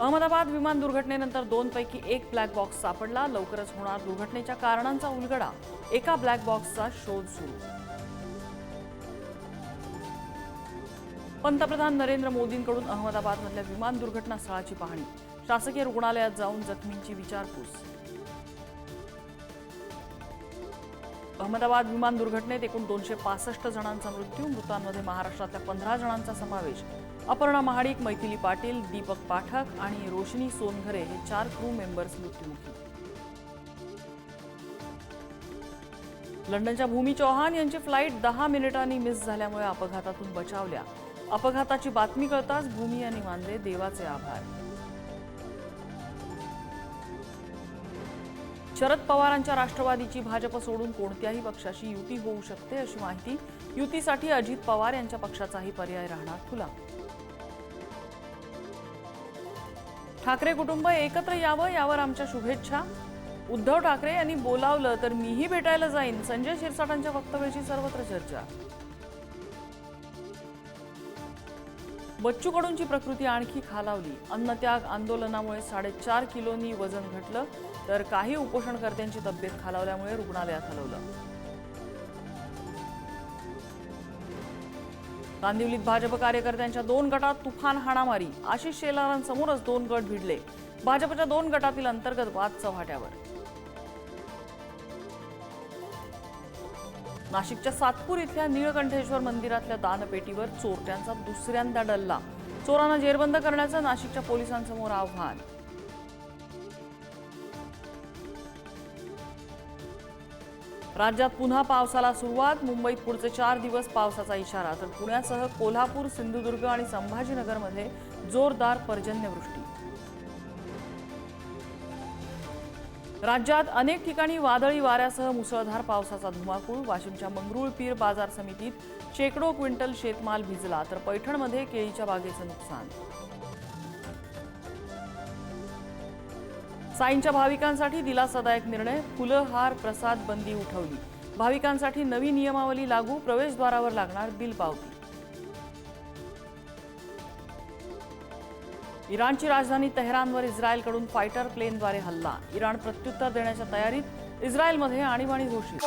अहमदाबाद विमान दुर्घटनेनंतर 2 पैकी 1 ब्लॅक बॉक्स सापडला। लवकरच होणार दुर्घटनेच्या कारणांचा उलगडा। एका ब्लॅक बॉक्सचा शोध सुरू। पंतप्रधान नरेंद्र मोदींकडून अहमदाबादमधल्या विमान दुर्घटना स्थळाची पाहणी। शासकीय रुग्णालयात जाऊन जखमींची विचारपूस। अहमदाबाद विमान दुर्घटनेत एकूण 265 जणांचा मृत्यू। मृतांमध्ये महाराष्ट्रातल्या 15 जणांचा समावेश। अपर्णा महाडिक, मैथिली पाटील, दीपक पाठक आणि रोशनी सोनघरे हे 4 क्रू मेंबर्स मृत्युमुखी। लंडनच्या भूमी चौहान यांची फ्लाईट 10 मिनिटांनी मिस झाल्यामुळे अपघातातून बचावल्या। अपघाताची बातमी कळताच भूमी यांनी मानले देवाचे आभार। शरद पवारांच्या राष्ट्रवादीची भाजप सोडून कोणत्याही पक्षाशी युती होऊ शकते अशी माहिती। युतीसाठी अजित पवार यांच्या पक्षाचाही पर्याय राहणार खुला। ठाकरे कुटुंब एकत्र यावं यावर आमच्या शुभेच्छा। उद्धव ठाकरे यांनी बोलावलं तर मीही भेटायला जाईन। संजय शिरसाटांच्या वक्तव्याची सर्वत्र चर्चा। बच्चू कडूंची प्रकृती आणखी खालावली। अन्नत्याग आंदोलनामुळे 4.5 किलोनी वजन घटलं तर काही उपोषणकर्त्यांची तब्येत खालावल्यामुळे रुग्णालयात हलवलं। कांदिवलीत भाजप कार्यकर्त्यांच्या 2 गटात तुफान हाणामारी। आशिष शेलारांसमोरच 2 गट भिडले। भाजपच्या 2 गटातील अंतर्गत वाद चव्हाट्यावर। नाशिकच्या सातपूर इथल्या नीळकंठेश्वर मंदिरातल्या दानपेटीवर चोरट्यांचा दुसऱ्यांदा डल्ला। चोरांना जेरबंद करण्याचं नाशिकच्या पोलिसांसमोर आव्हान। राज्यात पुन्हा पावसाला सुरुवात। मुंबईत पुढचे 4 दिवस पावसाचा इशारा तर पुण्यासह कोल्हापूर, सिंधुदुर्ग आणि संभाजीनगरमध्ये जोरदार पर्जन्यवृष्टी। राज्यात अनेक ठिकाणी वादळी वाऱ्यासह मुसळधार पावसाचा धुमाकूळ। वाशिमच्या मंगरुळपीर बाजार समितीत शेकडो क्विंटल शेतमाल भिजला तर पैठणमध्ये केळीच्या बागेचं नुकसान। साईंच्या भाविकांसाठी दिलासादायक निर्णय। फुलं, हार, प्रसाद बंदी उठवली। भाविकांसाठी नवी नियमावली लागू। प्रवेशद्वारावर लागणार बिल पावती। इराणची राजधानी तेहरानवर इस्रायलकडून फायटर प्लेनद्वारे हल्ला। इराण प्रत्युत्तर देण्याच्या तयारीत। इस्रायलमध्ये आणीबाणी घोषित।